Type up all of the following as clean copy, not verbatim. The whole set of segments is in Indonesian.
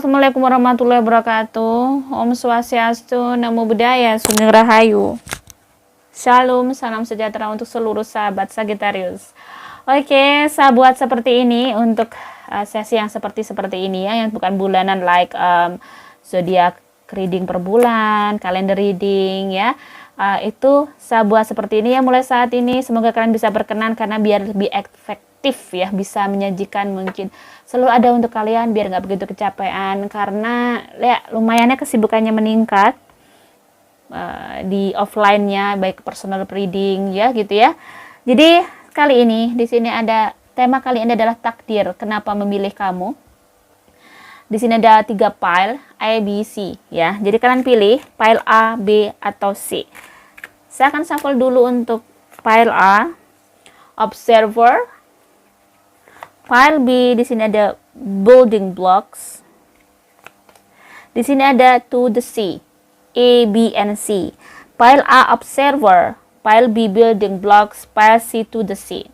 Assalamualaikum warahmatullahi wabarakatuh. Om Swastiastu, Namo Buddhaya, Sugeng Rahayu. Shalom, salam sejahtera untuk seluruh sahabat Sagittarius. Oke, sahabat seperti ini untuk sesi yang seperti ini ya, yang bukan bulanan like zodiak reading per bulan, kalender reading ya. Itu sahabat seperti ini ya, mulai saat ini semoga kalian bisa berkenan karena biar lebih efektif ya, bisa menyajikan mungkin selalu ada untuk kalian biar nggak begitu kecapean karena ya lumayannya kesibukannya meningkat di offline-nya, baik personal reading ya gitu ya. Jadi kali ini di sini ada tema kali ini adalah takdir. Kenapa memilih kamu? Di sini ada 3 pile A, B, C ya. Jadi kalian pilih pile A, B atau C. Saya akan shuffle dulu untuk pile A, observer. Pile B di sini ada building blocks. Di sini ada to the C. A, B, and C. Pile A observer, pile B building blocks, pile C to the C.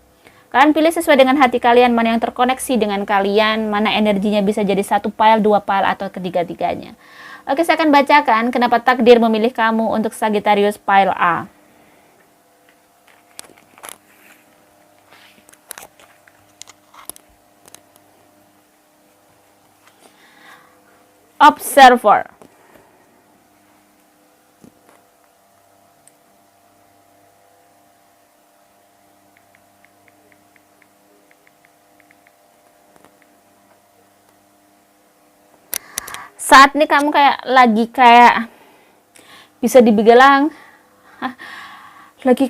Kalian pilih sesuai dengan hati kalian, mana yang terkoneksi dengan kalian, mana energinya bisa jadi 1 pile, 2 pile, atau ketiga-tiganya. Oke, saya akan bacakan kenapa takdir memilih kamu untuk Sagittarius pile A. Observer. Saat ini kamu lagi bisa dibilang lagi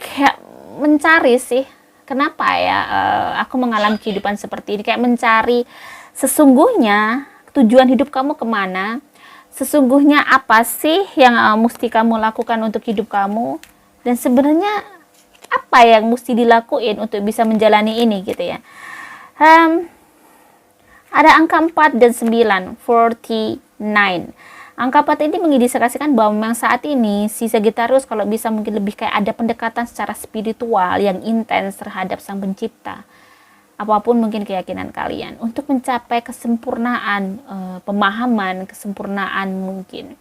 mencari sih. Kenapa ya aku mengalami kehidupan seperti ini, kayak mencari sesungguhnya tujuan hidup kamu kemana, sesungguhnya apa sih yang mesti kamu lakukan untuk hidup kamu, dan sebenarnya apa yang mesti dilakuin untuk bisa menjalani ini gitu ya. Ada angka 4 dan 9, 49. Angka 4 ini mengindikasikan bahwa memang saat ini si Sagittarius kalau bisa mungkin lebih kayak ada pendekatan secara spiritual yang intens terhadap Sang Pencipta. Apapun mungkin keyakinan kalian untuk mencapai kesempurnaan pemahaman, kesempurnaan mungkin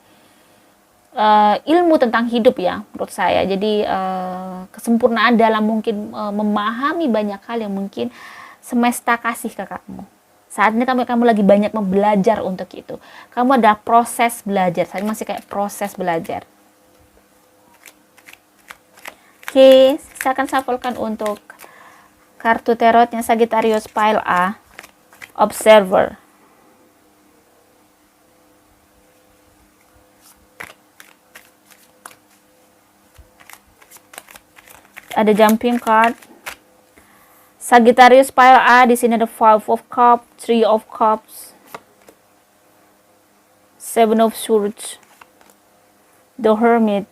ilmu tentang hidup ya menurut saya. Jadi kesempurnaan dalam mungkin memahami banyak hal yang mungkin semesta kasih ke kamu. Saat ini kamu lagi banyak belajar untuk itu. Kamu ada proses belajar. Saya masih kayak proses belajar. Oke, saya akan shufflekan untuk kartu tarotnya Sagittarius pile A, observer. Ada jumping card. Sagittarius pile A di sini ada 5 of Cups, 3 of Cups, 7 of Swords, the Hermit,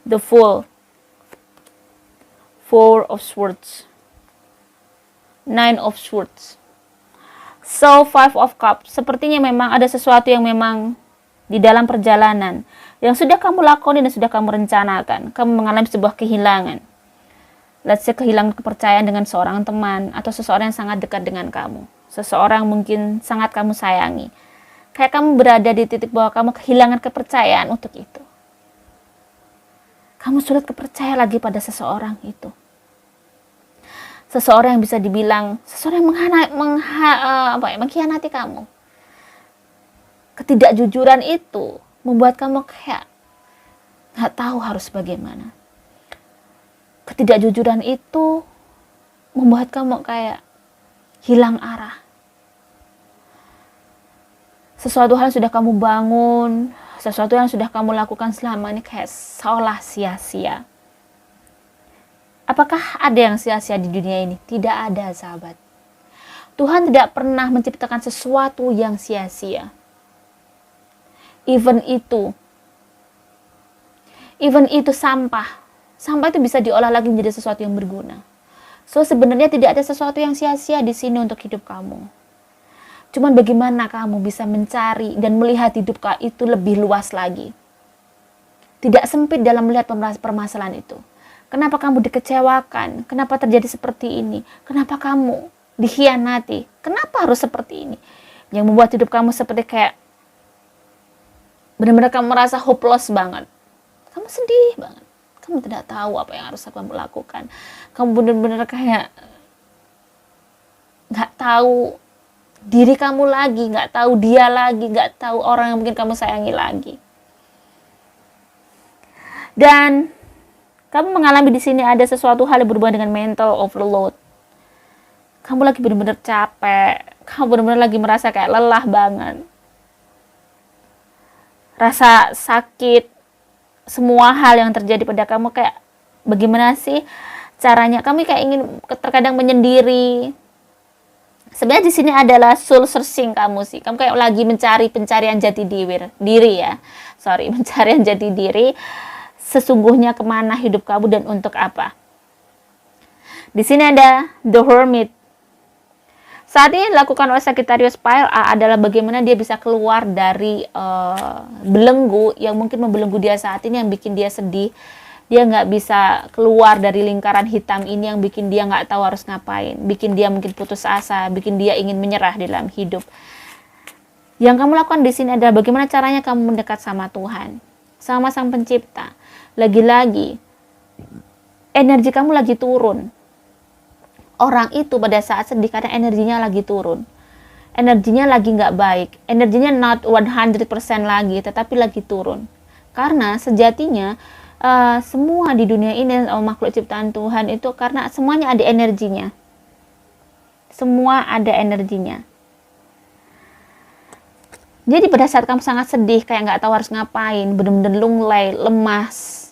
the Fool, 4 of Swords, 9 of Swords. So 5 of Cups, sepertinya memang ada sesuatu yang memang di dalam perjalanan yang sudah kamu lakukan dan sudah kamu rencanakan. Kamu mengalami sebuah kehilangan. Let's say kehilangan kepercayaan dengan seorang teman atau seseorang yang sangat dekat dengan kamu. Seseorang mungkin sangat kamu sayangi. Kayak kamu berada di titik bahwa kamu kehilangan kepercayaan untuk itu. Kamu sulit kepercaya lagi pada seseorang itu. Seseorang yang bisa dibilang seseorang yang mengkhianati kamu. Ketidakjujuran itu membuat kamu kayak nggak tahu harus bagaimana. Ketidakjujuran itu membuat kamu kayak hilang arah. Sesuatu hal yang sudah kamu bangun, sesuatu yang sudah kamu lakukan selama ini kayak seolah sia-sia. Apakah ada yang sia-sia di dunia ini? Tidak ada, sahabat. Tuhan tidak pernah menciptakan sesuatu yang sia-sia. Even itu sampah. Sampah itu bisa diolah lagi menjadi sesuatu yang berguna. So sebenarnya tidak ada sesuatu yang sia-sia di sini untuk hidup kamu. Cuman bagaimana kamu bisa mencari dan melihat hidup itu lebih luas lagi. Tidak sempit dalam melihat permasalahan itu. Kenapa kamu dikecewakan? Kenapa terjadi seperti ini? Kenapa kamu dikhianati. Kenapa harus seperti ini? Yang membuat hidup kamu seperti kayak benar-benar kamu merasa hopeless banget. Kamu sedih banget. Kamu tidak tahu apa yang harus kamu lakukan. Kamu benar-benar kayak nggak tahu diri kamu lagi, nggak tahu dia lagi, nggak tahu orang yang mungkin kamu sayangi lagi. Dan kamu mengalami di sini ada sesuatu hal yang berhubungan dengan mental overload. Kamu lagi benar-benar capek, kamu benar-benar lagi merasa kayak lelah banget. Rasa sakit, semua hal yang terjadi pada kamu kayak bagaimana sih caranya? Kamu kayak ingin terkadang menyendiri. Sebenarnya di sini adalah soul searching kamu sih. Kamu kayak lagi mencari pencarian jati diri ya. Pencarian jati diri. Sesungguhnya kemana hidup kamu dan untuk apa? Di sini ada The Hermit. Saat ini dilakukan oleh Sagittarius Pile A adalah bagaimana dia bisa keluar dari belenggu yang mungkin membelenggu dia saat ini, yang bikin dia sedih. Dia nggak bisa keluar dari lingkaran hitam ini yang bikin dia nggak tahu harus ngapain, bikin dia mungkin putus asa, bikin dia ingin menyerah dalam hidup. Yang kamu lakukan di sini adalah bagaimana caranya kamu mendekat sama Tuhan, sama Sang Pencipta. Lagi-lagi energi kamu lagi turun. Orang itu pada saat sedih karena energinya lagi turun, energinya lagi nggak baik, energinya not 100% lagi, tetapi lagi turun. Karena sejatinya semua di dunia ini makhluk ciptaan Tuhan itu karena semuanya ada energinya. Semua ada energinya. Jadi pada saat kamu sangat sedih, kayak nggak tahu harus ngapain, bener-bener lunglai, lemas,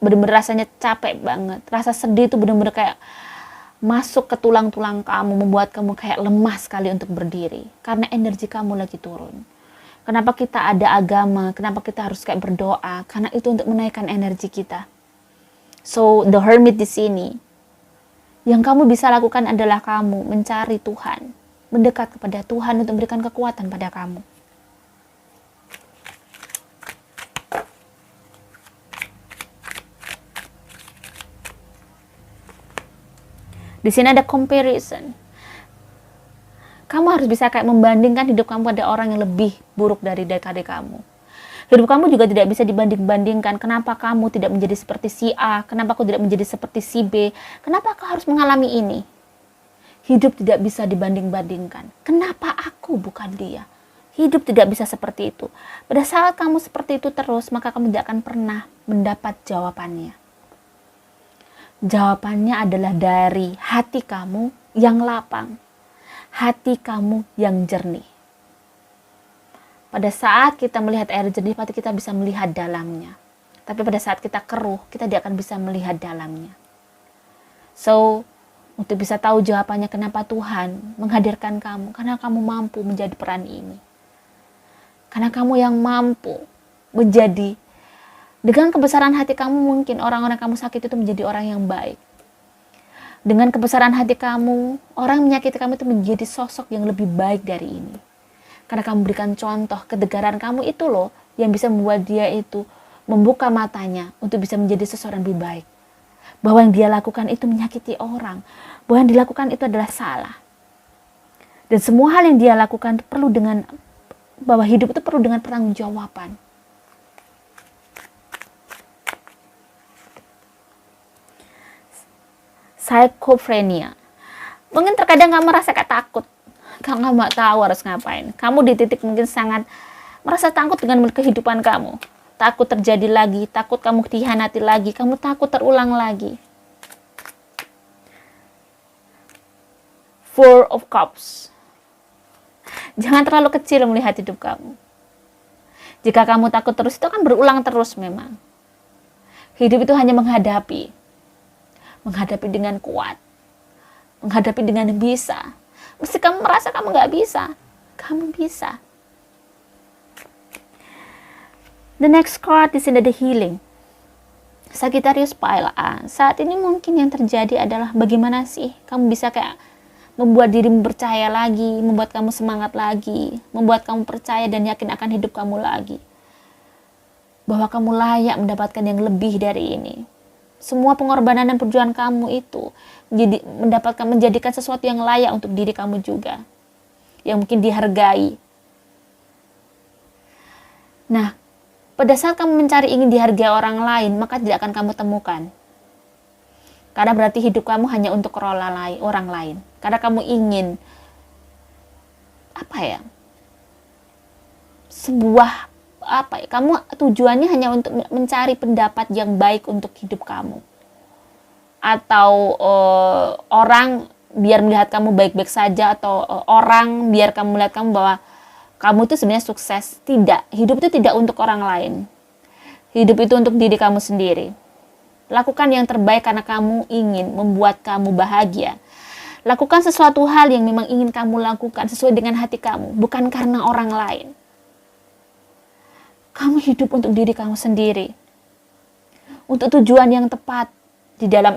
bener-bener rasanya capek banget. Rasa sedih itu bener-bener kayak masuk ke tulang-tulang kamu, membuat kamu kayak lemah sekali untuk berdiri. Karena energi kamu lagi turun. Kenapa kita ada agama? Kenapa kita harus kayak berdoa? Karena itu untuk menaikkan energi kita. So, The Hermit di sini, yang kamu bisa lakukan adalah kamu mencari Tuhan, mendekat kepada Tuhan untuk memberikan kekuatan pada kamu. Di sini ada comparison. Kamu harus bisa kayak membandingkan hidup kamu pada orang yang lebih buruk dari kamu. Hidup kamu juga tidak bisa dibanding-bandingkan. Kenapa kamu tidak menjadi seperti si A? Kenapa aku tidak menjadi seperti si B? Kenapa aku harus mengalami ini? Hidup tidak bisa dibanding-bandingkan. Kenapa aku bukan dia? Hidup tidak bisa seperti itu. Pada saat kamu seperti itu terus, maka kamu tidak akan pernah mendapat jawabannya. Jawabannya adalah dari hati kamu yang lapang. Hati kamu yang jernih. Pada saat kita melihat air jernih, pasti kita bisa melihat dalamnya. Tapi pada saat kita keruh, kita tidak akan bisa melihat dalamnya. So, untuk bisa tahu jawabannya kenapa Tuhan menghadirkan kamu, karena kamu mampu menjadi peran ini. Karena kamu yang mampu menjadi, dengan kebesaran hati kamu mungkin orang-orang kamu sakit itu menjadi orang yang baik. Dengan kebesaran hati kamu, orang yang menyakiti kamu itu menjadi sosok yang lebih baik dari ini. Karena kamu berikan contoh, ketegaran kamu itu loh, yang bisa membuat dia itu membuka matanya untuk bisa menjadi seseorang lebih baik. Bahwa yang dia lakukan itu menyakiti orang. Bahwa yang dilakukan itu adalah salah. Dan semua hal yang dia lakukan perlu dengan, bahwa hidup itu perlu dengan pertanggungjawaban. Schizophrenia. Mungkin terkadang kamu merasa kayak takut. Kamu nggak tahu harus ngapain. Kamu di titik mungkin sangat merasa takut dengan kehidupan kamu. Takut terjadi lagi, takut kamu dikhianati lagi, kamu takut terulang lagi. Four of Cups. Jangan terlalu kecil melihat hidup kamu. Jika kamu takut terus, itu akan berulang terus memang. Hidup itu hanya menghadapi dengan kuat, menghadapi dengan bisa. Mesti kamu merasa kamu nggak bisa, kamu bisa. The next card di sini ada healing. Sagittarius Pile A. Saat ini mungkin yang terjadi adalah bagaimana sih kamu bisa kayak membuat dirimu percaya lagi, membuat kamu semangat lagi, membuat kamu percaya dan yakin akan hidup kamu lagi. Bahwa kamu layak mendapatkan yang lebih dari ini. semua pengorbanan dan perjuangan kamu itu menjadikan sesuatu yang layak untuk diri kamu juga, yang mungkin dihargai. Nah, pada saat kamu mencari ingin dihargai orang lain, maka tidak akan kamu temukan. Karena berarti hidup kamu hanya untuk orang lain. Karena kamu ingin kamu tujuannya hanya untuk mencari pendapat yang baik untuk hidup kamu, atau orang biar melihat kamu baik-baik saja, atau orang biar kamu melihat kamu bahwa kamu itu sebenarnya sukses. Tidak, hidup itu tidak untuk orang lain. Hidup itu untuk diri kamu sendiri. Lakukan yang terbaik karena kamu ingin membuat kamu bahagia. Lakukan sesuatu hal yang memang ingin kamu lakukan sesuai dengan hati kamu, bukan karena orang lain. Kamu hidup untuk diri kamu sendiri, untuk tujuan yang tepat di dalam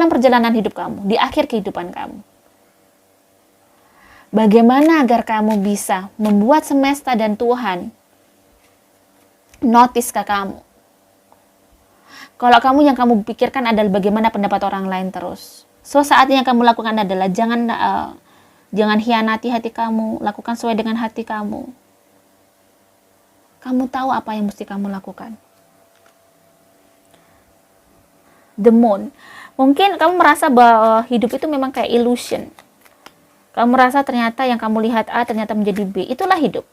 perjalanan hidup kamu, di akhir kehidupan kamu. Bagaimana agar kamu bisa membuat semesta dan Tuhan notice ke kamu? Kalau kamu yang kamu pikirkan adalah bagaimana pendapat orang lain terus. So, saatnya yang kamu lakukan adalah jangan hianati hati kamu, lakukan sesuai dengan hati kamu. Kamu tahu apa yang mesti kamu lakukan. The moon. Mungkin kamu merasa bahwa hidup itu memang kayak illusion. Kamu merasa ternyata yang kamu lihat A ternyata menjadi B. Itulah hidup.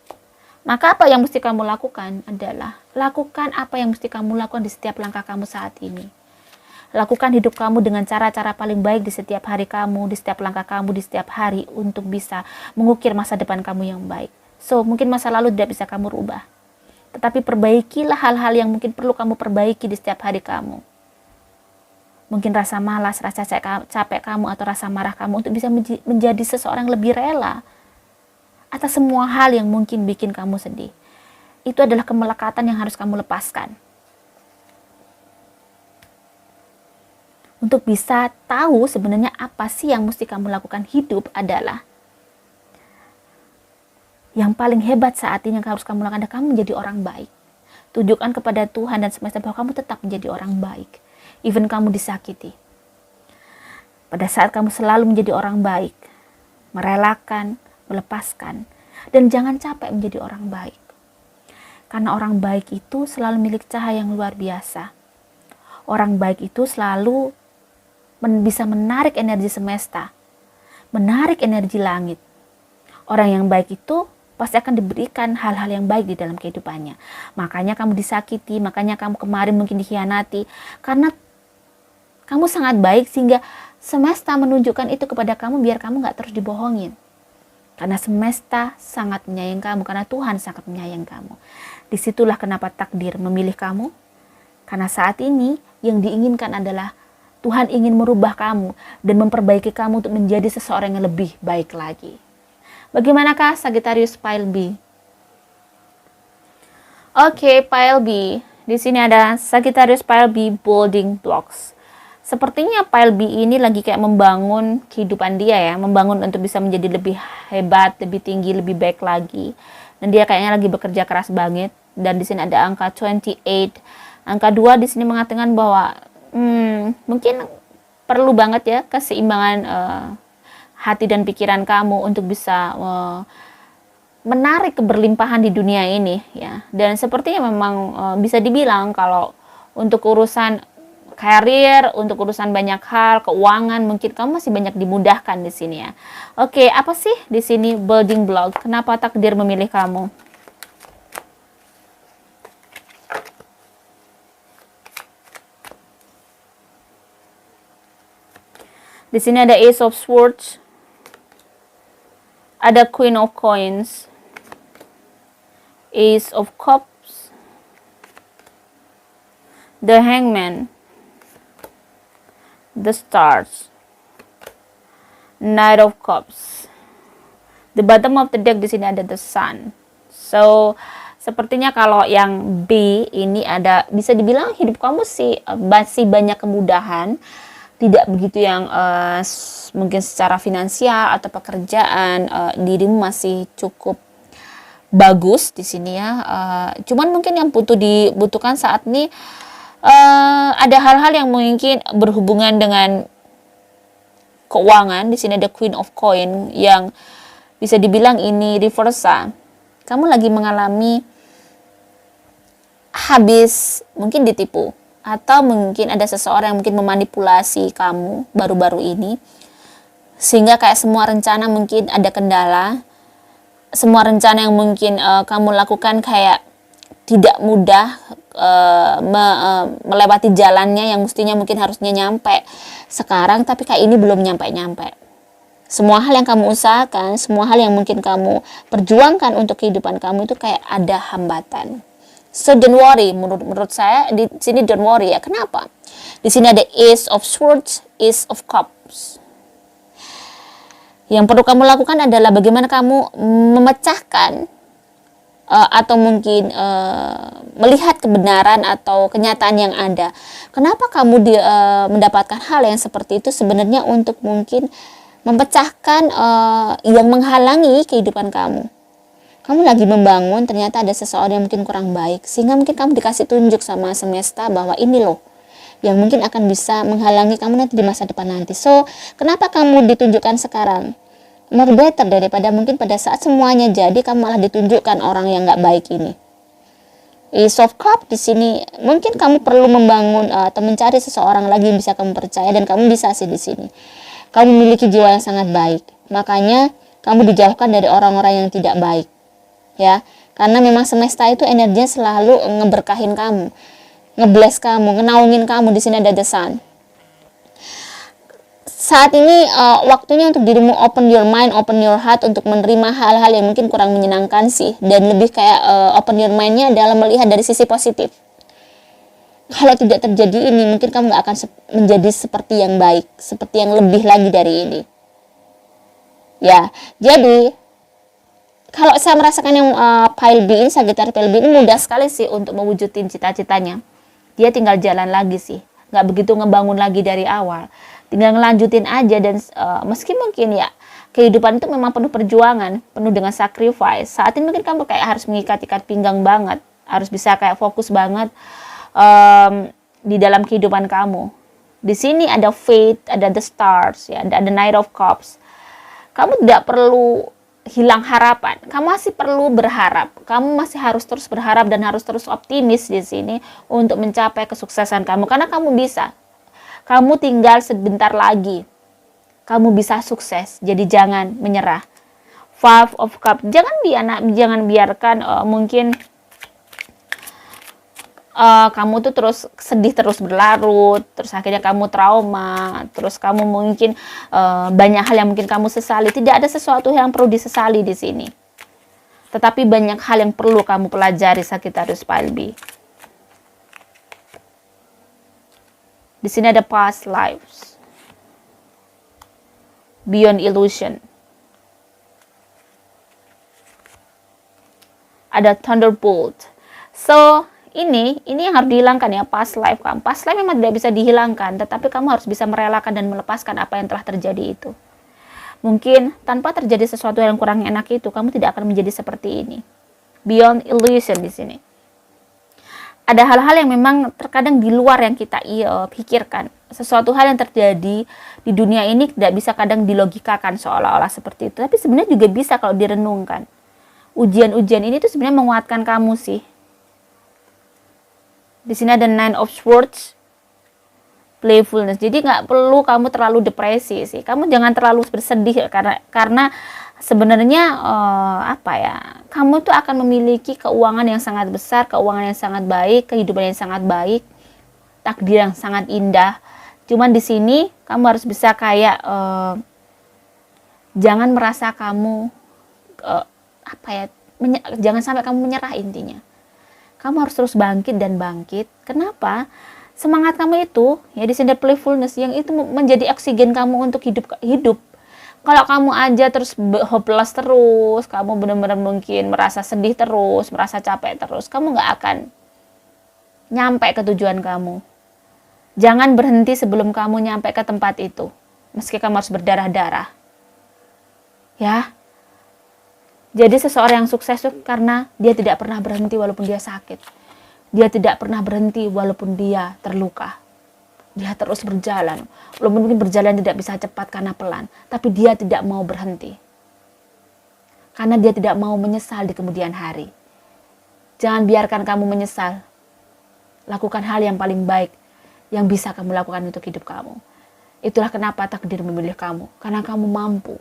Maka apa yang mesti kamu lakukan adalah lakukan apa yang mesti kamu lakukan di setiap langkah kamu saat ini. Lakukan hidup kamu dengan cara-cara paling baik di setiap hari kamu, di setiap langkah kamu, di setiap hari untuk bisa mengukir masa depan kamu yang baik. So, mungkin masa lalu tidak bisa kamu rubah. Tetapi perbaikilah hal-hal yang mungkin perlu kamu perbaiki di setiap hari kamu. Mungkin rasa malas, rasa capek kamu, atau rasa marah kamu untuk bisa menjadi seseorang lebih rela atas semua hal yang mungkin bikin kamu sedih. Itu adalah kemelekatan yang harus kamu lepaskan. Untuk bisa tahu sebenarnya apa sih yang mesti kamu lakukan, hidup adalah yang paling hebat saat ini yang harus kamu lakukan adalah kamu menjadi orang baik. Tunjukkan kepada Tuhan dan semesta bahwa kamu tetap menjadi orang baik. Even kamu disakiti. Pada saat kamu selalu menjadi orang baik, merelakan, melepaskan, dan jangan capek menjadi orang baik. Karena orang baik itu selalu milik cahaya yang luar biasa. Orang baik itu selalu bisa menarik energi semesta, menarik energi langit. Orang yang baik itu pasti akan diberikan hal-hal yang baik di dalam kehidupannya. Makanya kamu disakiti, makanya kamu kemarin mungkin dikhianati, karena kamu sangat baik sehingga semesta menunjukkan itu kepada kamu biar kamu gak terus dibohongin. Karena semesta sangat menyayangi kamu, karena Tuhan sangat menyayangi kamu. Disitulah kenapa takdir memilih kamu. Karena saat ini yang diinginkan adalah Tuhan ingin merubah kamu dan memperbaiki kamu untuk menjadi seseorang yang lebih baik lagi. Bagaimanakah Sagittarius Pile B? Oke, Pile B. Di sini ada Sagittarius Pile B building blocks. Sepertinya Pile B ini lagi kayak membangun kehidupan dia ya, membangun untuk bisa menjadi lebih hebat, lebih tinggi, lebih baik lagi. Dan dia kayaknya lagi bekerja keras banget. Dan di sini ada angka 28. Angka 2 di sini mengatakan bahwa mungkin perlu banget ya keseimbangan hati dan pikiran kamu untuk bisa menarik keberlimpahan di dunia ini ya. Dan sepertinya memang bisa dibilang kalau untuk urusan karir, untuk urusan banyak hal, keuangan, mungkin kamu masih banyak dimudahkan di sini ya. Oke, apa sih di sini building block? Kenapa takdir memilih kamu? Di sini ada Ace of Swords, ada Queen of Coins, Ace of Cups, the Hangman, the Stars, Knight of Cups. The bottom of the deck di sini ada the Sun. So sepertinya kalau yang B ini ada, bisa dibilang hidup kamu sih masih banyak kemudahan. Tidak begitu yang mungkin secara finansial atau pekerjaan dirimu masih cukup bagus di sini ya. Cuman mungkin yang dibutuhkan saat ini Ada hal-hal yang mungkin berhubungan dengan keuangan. Di sini ada Queen of Coin yang bisa dibilang ini reversa. Kamu lagi mengalami habis mungkin ditipu, atau mungkin ada seseorang yang mungkin memanipulasi kamu baru-baru ini, sehingga kayak semua rencana mungkin ada kendala, semua rencana yang mungkin kamu lakukan kayak tidak mudah melewati jalannya yang mestinya mungkin harusnya nyampe sekarang, tapi kayak ini belum nyampe-nyampe. Semua hal yang kamu usahakan, semua hal yang mungkin kamu perjuangkan untuk kehidupan kamu itu kayak ada hambatan. So don't worry, menurut saya di sini don't worry ya. Kenapa? Di sini ada Ace of Swords, Ace of Cups. Yang perlu kamu lakukan adalah bagaimana kamu memecahkan atau mungkin melihat kebenaran atau kenyataan yang ada. Kenapa kamu mendapatkan hal yang seperti itu? Sebenarnya untuk mungkin memecahkan yang menghalangi kehidupan kamu. Kamu lagi membangun, ternyata ada seseorang yang mungkin kurang baik, sehingga mungkin kamu dikasih tunjuk sama semesta bahwa ini loh yang mungkin akan bisa menghalangi kamu nanti di masa depan nanti. So, kenapa kamu ditunjukkan sekarang? More better daripada mungkin pada saat semuanya jadi kamu malah ditunjukkan orang yang nggak baik ini. Ace of Cup di sini mungkin kamu perlu membangun atau mencari seseorang lagi yang bisa kamu percaya, dan kamu bisa sih di sini. Kamu memiliki jiwa yang sangat baik, makanya kamu dijauhkan dari orang-orang yang tidak baik, ya. Karena memang semesta itu energinya selalu ngeberkahin kamu, ngebless kamu, ngenaungin kamu. Di sini ada The Sun. Saat ini waktunya untuk dirimu open your mind, open your heart untuk menerima hal-hal yang mungkin kurang menyenangkan sih, dan lebih kayak open your mind-nya adalah melihat dari sisi positif. Kalau tidak terjadi ini, mungkin kamu gak akan menjadi seperti yang baik, seperti yang lebih lagi dari ini. Ya, jadi kalau saya merasakan yang pile B ini, Sagittarius pile B ini mudah sekali sih untuk mewujudin cita-citanya. Dia tinggal jalan lagi sih, gak begitu ngebangun lagi dari awal. Tinggal ngelanjutin aja, dan meski mungkin ya kehidupan itu memang penuh perjuangan, penuh dengan sacrifice. Saat ini mungkin kamu kayak harus mengikat-ikat pinggang banget, harus bisa kayak fokus banget di dalam kehidupan kamu. Di sini ada Fate, ada The Stars, ya, ada Knight of Cups. Kamu tidak perlu hilang harapan. Kamu masih perlu berharap. Kamu masih harus terus berharap dan harus terus optimis di sini untuk mencapai kesuksesan kamu, karena kamu bisa. Kamu tinggal sebentar lagi. Kamu bisa sukses. Jadi jangan menyerah. Five of Cups. Jangan biarkan mungkin kamu tuh terus sedih, terus berlarut, terus akhirnya kamu trauma, terus kamu mungkin banyak hal yang mungkin kamu sesali. Tidak ada sesuatu yang perlu disesali di sini, tetapi banyak hal yang perlu kamu pelajari, Sagittarius pile B. Di sini ada past lives, beyond illusion, ada thunderbolt. So ini yang harus dihilangkan ya, past life kamu. Past life memang tidak bisa dihilangkan, tetapi kamu harus bisa merelakan dan melepaskan apa yang telah terjadi itu. Mungkin tanpa terjadi sesuatu yang kurang enak itu, kamu tidak akan menjadi seperti ini. Beyond illusion di sini. Ada hal-hal yang memang terkadang di luar yang kita pikirkan. Sesuatu hal yang terjadi di dunia ini tidak bisa kadang dilogikakan seolah-olah seperti itu, tapi sebenarnya juga bisa kalau direnungkan. Ujian-ujian ini tuh sebenarnya menguatkan kamu sih. Di sini ada Nine of Swords, playfulness. Jadi nggak perlu kamu terlalu depresi sih. Kamu jangan terlalu bersedih karena sebenarnya kamu tuh akan memiliki keuangan yang sangat besar, keuangan yang sangat baik, kehidupan yang sangat baik, takdir yang sangat indah. Cuman di sini kamu harus bisa kayak jangan merasa kamu jangan sampai kamu menyerah intinya. Kamu harus terus bangkit dan bangkit. Kenapa? Semangat kamu itu, ya di sini playfulness, yang itu menjadi oksigen kamu untuk hidup. Kalau kamu aja terus hopeless terus, kamu benar-benar mungkin merasa sedih terus, merasa capek terus, kamu nggak akan nyampe ke tujuan kamu. Jangan berhenti sebelum kamu nyampe ke tempat itu, meski kamu harus berdarah-darah. Ya. Jadi seseorang yang sukses itu karena dia tidak pernah berhenti walaupun dia sakit. Dia tidak pernah berhenti walaupun dia terluka. Dia terus berjalan. Walaupun mungkin berjalan tidak bisa cepat karena pelan. Tapi dia tidak mau berhenti. Karena dia tidak mau menyesal di kemudian hari. Jangan biarkan kamu menyesal. Lakukan hal yang paling baik yang bisa kamu lakukan untuk hidup kamu. Itulah kenapa takdir memilih kamu. Karena kamu mampu.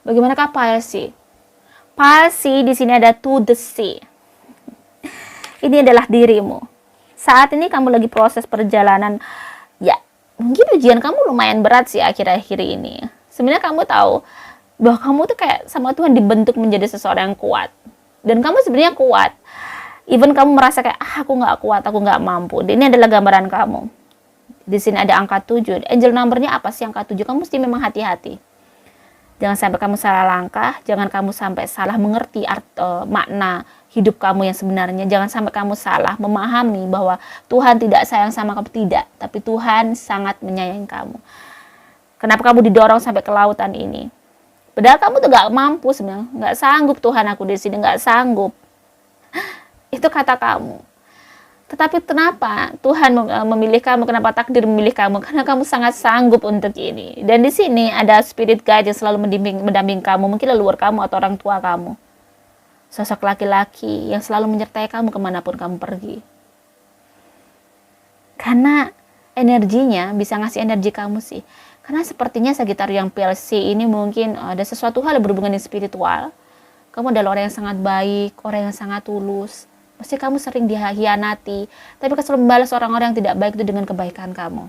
Bagaimanakah Palsi? Palsi di sini ada to the sea. Ini adalah dirimu. Saat ini kamu lagi proses perjalanan. Ya, mungkin ujian kamu lumayan berat sih akhir-akhir ini. Sebenarnya kamu tahu bahwa kamu tuh kayak sama Tuhan dibentuk menjadi seseorang yang kuat. Dan kamu sebenarnya kuat. Even kamu merasa kayak, aku nggak kuat, aku nggak mampu. Ini adalah gambaran kamu. Di sini ada angka 7. Angel numbernya apa sih angka 7? Kamu mesti memang hati-hati. Jangan sampai kamu salah langkah. Jangan kamu sampai salah mengerti makna hidup kamu yang sebenarnya. Jangan sampai kamu salah memahami bahwa Tuhan tidak sayang sama kamu. Tidak. Tapi Tuhan sangat menyayangi kamu. Kenapa kamu didorong sampai ke lautan ini? Padahal kamu tuh gak mampu sebenarnya. Gak sanggup Tuhan, aku di sini gak sanggup. Itu kata kamu. Tetapi kenapa Tuhan memilih kamu? Kenapa takdir memilih kamu? Karena kamu sangat sanggup untuk ini. Dan di sini ada spirit guide yang selalu mendamping kamu. Mungkin leluhur kamu atau orang tua kamu. Sosok laki-laki yang selalu menyertai kamu kemanapun kamu pergi. Karena energinya bisa ngasih energi kamu sih. Karena sepertinya Sagittarius yang PLC ini mungkin ada sesuatu hal yang berhubungan dengan spiritual. Kamu adalah orang yang sangat baik, orang yang sangat tulus. Pasti kamu sering dihianati, tapi kamu selalu membalas orang-orang yang tidak baik itu dengan kebaikan kamu.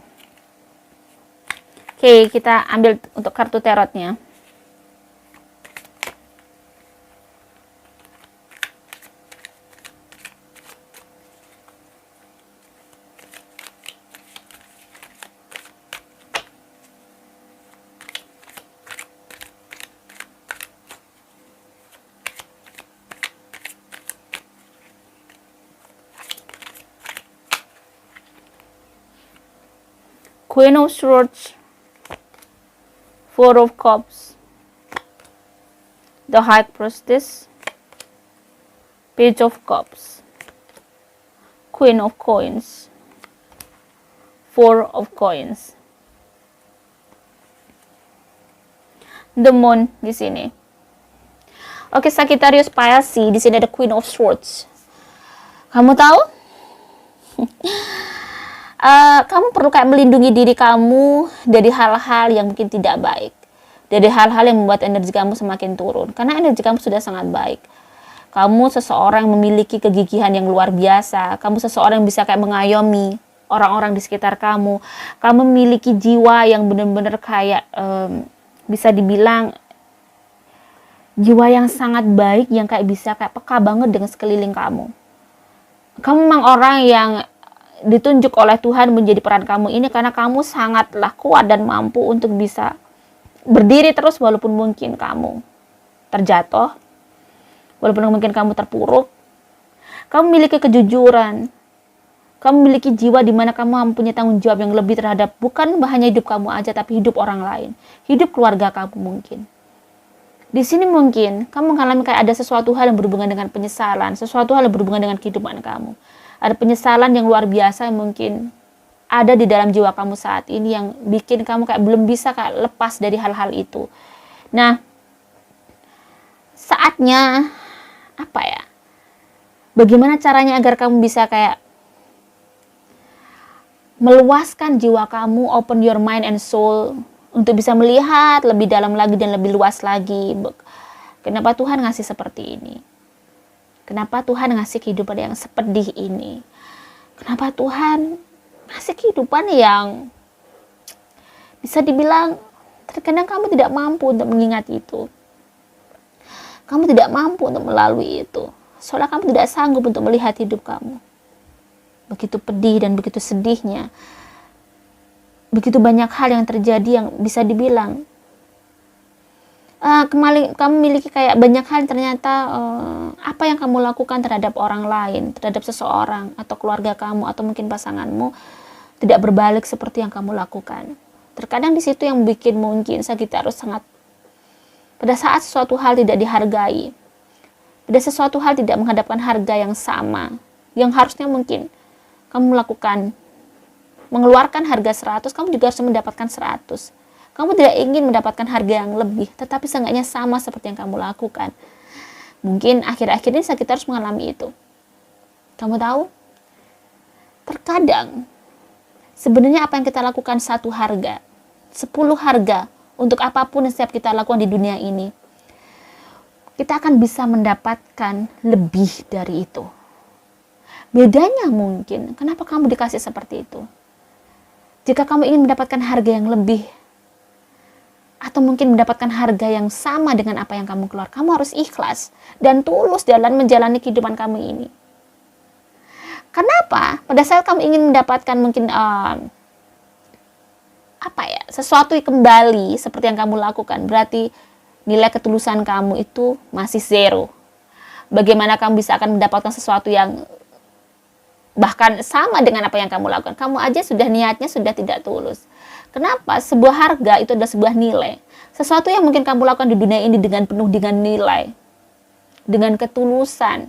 Oke, kita ambil untuk kartu tarotnya. Queen of Swords, Four of Cups, the High Priestess, Page of Cups, Queen of Coins, Four of Coins, the Moon di sini. Oke, Sagittarius Pisces di sini ada Queen of Swords. Kamu tahu? Kamu perlu kayak melindungi diri kamu dari hal-hal yang mungkin tidak baik. Dari hal-hal yang membuat energi kamu semakin turun. Karena energi kamu sudah sangat baik. Kamu seseorang yang memiliki kegigihan yang luar biasa. Kamu seseorang yang bisa kayak mengayomi orang-orang di sekitar kamu. Kamu memiliki jiwa yang benar-benar kayak bisa dibilang jiwa yang sangat baik. Yang kayak bisa kayak peka banget dengan sekeliling kamu. Kamu memang orang yang ditunjuk oleh Tuhan menjadi peran kamu ini karena kamu sangatlah kuat dan mampu untuk bisa berdiri terus walaupun mungkin kamu terjatuh, walaupun mungkin kamu terpuruk. Kamu memiliki kejujuran, kamu memiliki jiwa di mana kamu mempunyai tanggung jawab yang lebih terhadap bukan hanya hidup kamu aja tapi hidup orang lain, hidup keluarga kamu mungkin. Di sini mungkin kamu mengalami kayak ada sesuatu hal yang berhubungan dengan penyesalan, sesuatu hal yang berhubungan dengan kehidupan kamu. Ada penyesalan yang luar biasa yang mungkin ada di dalam jiwa kamu saat ini yang bikin kamu kayak belum bisa kayak lepas dari hal-hal itu. Nah, saatnya apa ya? Bagaimana caranya agar kamu bisa kayak meluaskan jiwa kamu, open your mind and soul untuk bisa melihat lebih dalam lagi dan lebih luas lagi. Kenapa Tuhan ngasih seperti ini? Kenapa Tuhan ngasih kehidupan yang sepedih ini? Kenapa Tuhan ngasih kehidupan yang bisa dibilang terkadang kamu tidak mampu untuk mengingat itu. Kamu tidak mampu untuk melalui itu. Soalnya kamu tidak sanggup untuk melihat hidup kamu. Begitu pedih dan begitu sedihnya. Begitu banyak hal yang terjadi yang bisa dibilang kamu memiliki kayak banyak hal ternyata apa yang kamu lakukan terhadap orang lain, terhadap seseorang atau keluarga kamu atau mungkin pasanganmu tidak berbalik seperti yang kamu lakukan. Terkadang di situ yang bikin mungkin Sagittarius sangat pada saat sesuatu hal tidak dihargai, pada sesuatu hal tidak menghadapkan harga yang sama, yang harusnya mungkin kamu melakukan mengeluarkan harga 100, kamu juga harus mendapatkan 100. Kamu tidak ingin mendapatkan harga yang lebih, tetapi seenggaknya sama seperti yang kamu lakukan. Mungkin akhir-akhir ini kita harus mengalami itu. Kamu tahu, terkadang sebenarnya apa yang kita lakukan 1 harga, 10 harga, untuk apapun yang setiap kita lakukan di dunia ini, kita akan bisa mendapatkan lebih dari itu. Bedanya mungkin, kenapa kamu dikasih seperti itu? Jika kamu ingin mendapatkan harga yang lebih, atau mungkin mendapatkan harga yang sama dengan apa yang kamu keluar, kamu harus ikhlas dan tulus dalam menjalani kehidupan kamu ini. Kenapa? Pada saat kamu ingin mendapatkan mungkin sesuatu kembali seperti yang kamu lakukan, berarti nilai ketulusan kamu itu masih 0. Bagaimana kamu bisa akan mendapatkan sesuatu yang bahkan sama dengan apa yang kamu lakukan? Kamu aja sudah niatnya sudah tidak tulus. Kenapa? Sebuah harga itu adalah sebuah nilai. Sesuatu yang mungkin kamu lakukan di dunia ini dengan penuh dengan nilai, dengan ketulusan,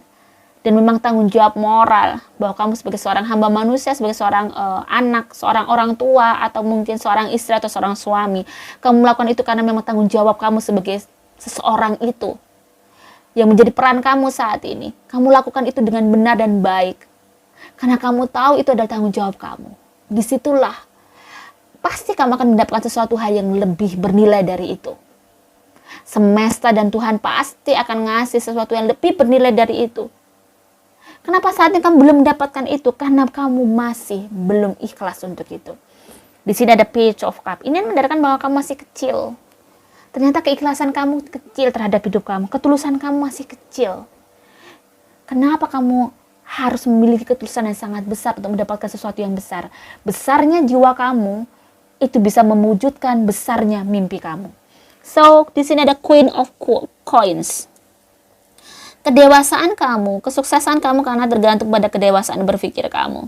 dan memang tanggung jawab moral bahwa kamu sebagai seorang hamba manusia, sebagai seorang anak, seorang orang tua, atau mungkin seorang istri atau seorang suami, kamu melakukan itu karena memang tanggung jawab kamu sebagai seseorang itu yang menjadi peran kamu saat ini. Kamu lakukan itu dengan benar dan baik karena kamu tahu itu adalah tanggung jawab kamu. Disitulah pasti kamu akan mendapatkan sesuatu hal yang lebih bernilai dari itu. Semesta dan Tuhan pasti akan ngasih sesuatu yang lebih bernilai dari itu. Kenapa saat ini kamu belum mendapatkan itu? Karena kamu masih belum ikhlas untuk itu. Di sini ada Page of Cup. Ini menandakan bahwa kamu masih kecil. Ternyata keikhlasan kamu kecil terhadap hidup kamu. Ketulusan kamu masih kecil. Kenapa kamu harus memiliki ketulusan yang sangat besar untuk mendapatkan sesuatu yang besar? Besarnya jiwa kamu itu bisa mewujudkan besarnya mimpi kamu. So, di sini ada Queen of Coins. Kedewasaan kamu, kesuksesan kamu karena tergantung pada kedewasaan berpikir kamu.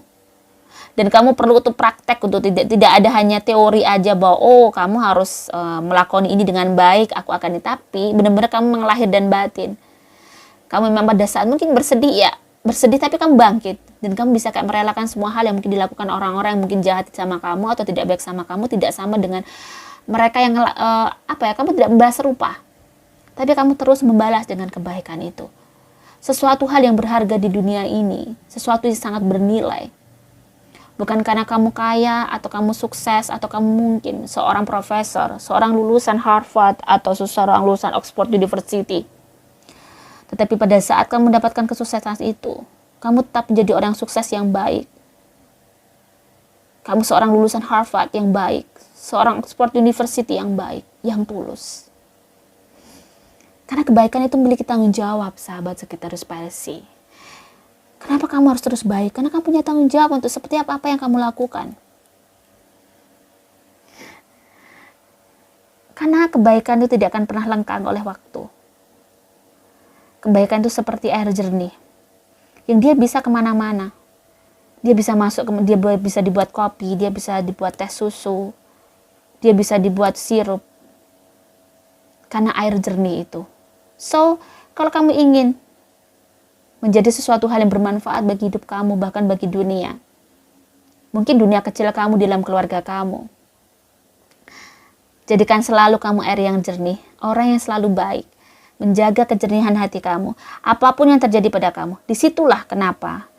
Dan kamu perlu untuk praktek, untuk tidak ada hanya teori aja bahwa kamu harus melakoni ini dengan baik, aku akan ini. Tapi benar-benar kamu mengelahir dan batin. Kamu memang pada saat mungkin bersedih tapi kamu bangkit. Dan kamu bisa kayak merelakan semua hal yang mungkin dilakukan orang-orang yang mungkin jahat sama kamu atau tidak baik sama kamu, tidak sama dengan mereka yang kamu tidak membalas serupa. Tapi kamu terus membalas dengan kebaikan itu. Sesuatu hal yang berharga di dunia ini, sesuatu yang sangat bernilai. Bukan karena kamu kaya atau kamu sukses atau kamu mungkin seorang profesor, seorang lulusan Harvard atau seorang lulusan Oxford University. Tetapi pada saat kamu mendapatkan kesuksesan itu, kamu tetap menjadi orang sukses yang baik. Kamu seorang lulusan Harvard yang baik, seorang Oxford University yang baik, yang tulus. Karena kebaikan itu memiliki tanggung jawab, sahabat Sagittarius Pisces. Kenapa kamu harus terus baik? Karena kamu punya tanggung jawab untuk seperti apa yang kamu lakukan. Karena kebaikan itu tidak akan pernah lengkang oleh waktu. Kebaikan itu seperti air jernih, yang dia bisa kemana-mana. Dia bisa dia bisa dibuat kopi, dia bisa dibuat teh susu, dia bisa dibuat sirup. Karena air jernih itu. So, kalau kamu ingin menjadi sesuatu hal yang bermanfaat bagi hidup kamu, bahkan bagi dunia. Mungkin dunia kecil kamu dalam keluarga kamu. Jadikan selalu kamu air yang jernih, orang yang selalu baik. Menjaga kejernihan hati kamu. Apapun yang terjadi pada kamu. Disitulah kenapa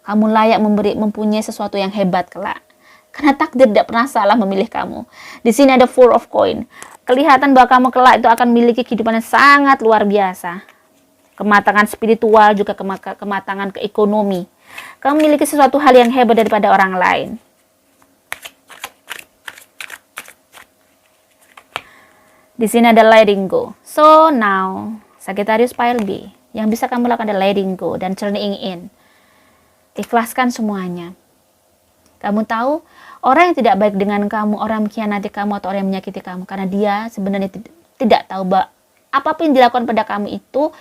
kamu layak mempunyai sesuatu yang hebat kelak. Karena takdir tidak pernah salah memilih kamu. Di sini ada Four of Coin. Kelihatan bahwa kamu kelak itu akan memiliki kehidupan yang sangat luar biasa. Kematangan spiritual, juga kematangan keekonomi. Kamu memiliki sesuatu hal yang hebat daripada orang lain. Di sini ada letting go. So now, Sagittarius Pile B, yang bisa kamu lakukan adalah letting go dan turning in. Ikhlaskan semuanya. Kamu tahu, orang yang tidak baik dengan kamu, orang yang mengkhianati kamu atau orang yang menyakiti kamu, karena dia sebenarnya tidak tahu bahwa apapun yang dilakukan pada kamu itu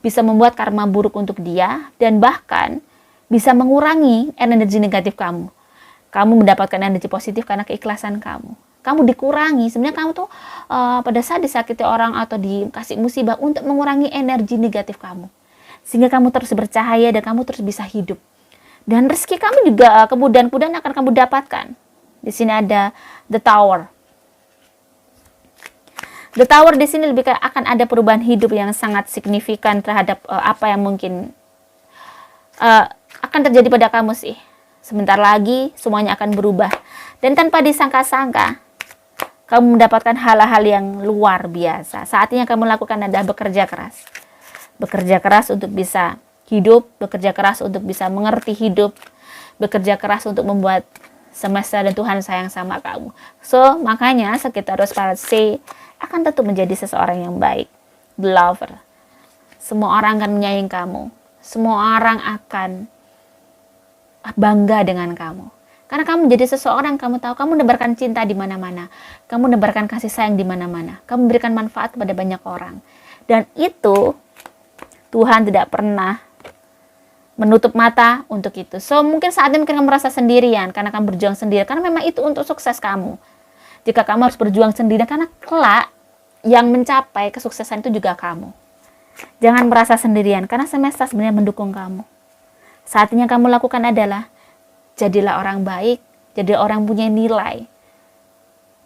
bisa membuat karma buruk untuk dia dan bahkan bisa mengurangi energi negatif kamu. Kamu mendapatkan energi positif karena keikhlasan kamu. Kamu dikurangi, sebenarnya kamu tuh pada saat disakiti orang atau dikasih musibah untuk mengurangi energi negatif kamu. Sehingga kamu terus bercahaya dan kamu terus bisa hidup. Dan rezeki kamu juga kemudahan-kemudahan akan kamu dapatkan. Di sini ada the tower. The tower di sini lebih akan ada perubahan hidup yang sangat signifikan terhadap apa yang mungkin akan terjadi pada kamu sih. Sebentar lagi semuanya akan berubah. Dan tanpa disangka-sangka, kamu mendapatkan hal-hal yang luar biasa. Saatnya kamu lakukan adalah bekerja keras. Bekerja keras untuk bisa hidup, bekerja keras untuk bisa mengerti hidup, bekerja keras untuk membuat semesta dan Tuhan sayang sama kamu. So, makanya Sagittarius Paracel akan tentu menjadi seseorang yang baik, beloved. Semua orang akan menyayangi kamu. Semua orang akan bangga dengan kamu. Karena kamu menjadi seseorang, kamu tahu, kamu menebarkan cinta di mana-mana. Kamu menebarkan kasih sayang di mana-mana. Kamu memberikan manfaat kepada banyak orang. Dan itu Tuhan tidak pernah menutup mata untuk itu. So, mungkin saatnya mungkin kamu merasa sendirian karena kamu berjuang sendiri. Karena memang itu untuk sukses kamu. Jika kamu harus berjuang sendiri, karena kelak yang mencapai kesuksesan itu juga kamu. Jangan merasa sendirian, karena semesta sebenarnya mendukung kamu. Saatnya kamu lakukan adalah, jadilah orang baik, jadi orang punya nilai.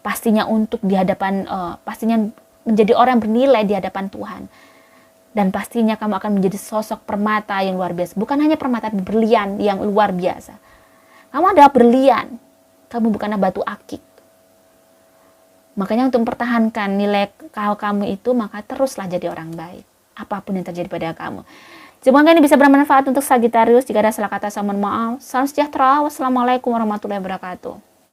Pastinya untuk di hadapan, pastinya menjadi orang bernilai di hadapan Tuhan. Dan pastinya kamu akan menjadi sosok permata yang luar biasa. Bukan hanya permata, tapi berlian yang luar biasa. Kamu adalah berlian. Kamu bukanlah batu akik. Makanya untuk mempertahankan nilai kamu itu, maka teruslah jadi orang baik. Apapun yang terjadi pada kamu. Semoga ini bisa bermanfaat untuk Sagittarius. Jika ada salah kata, saya mohon maaf. Salam sejahtera. Wassalamualaikum warahmatullahi wabarakatuh.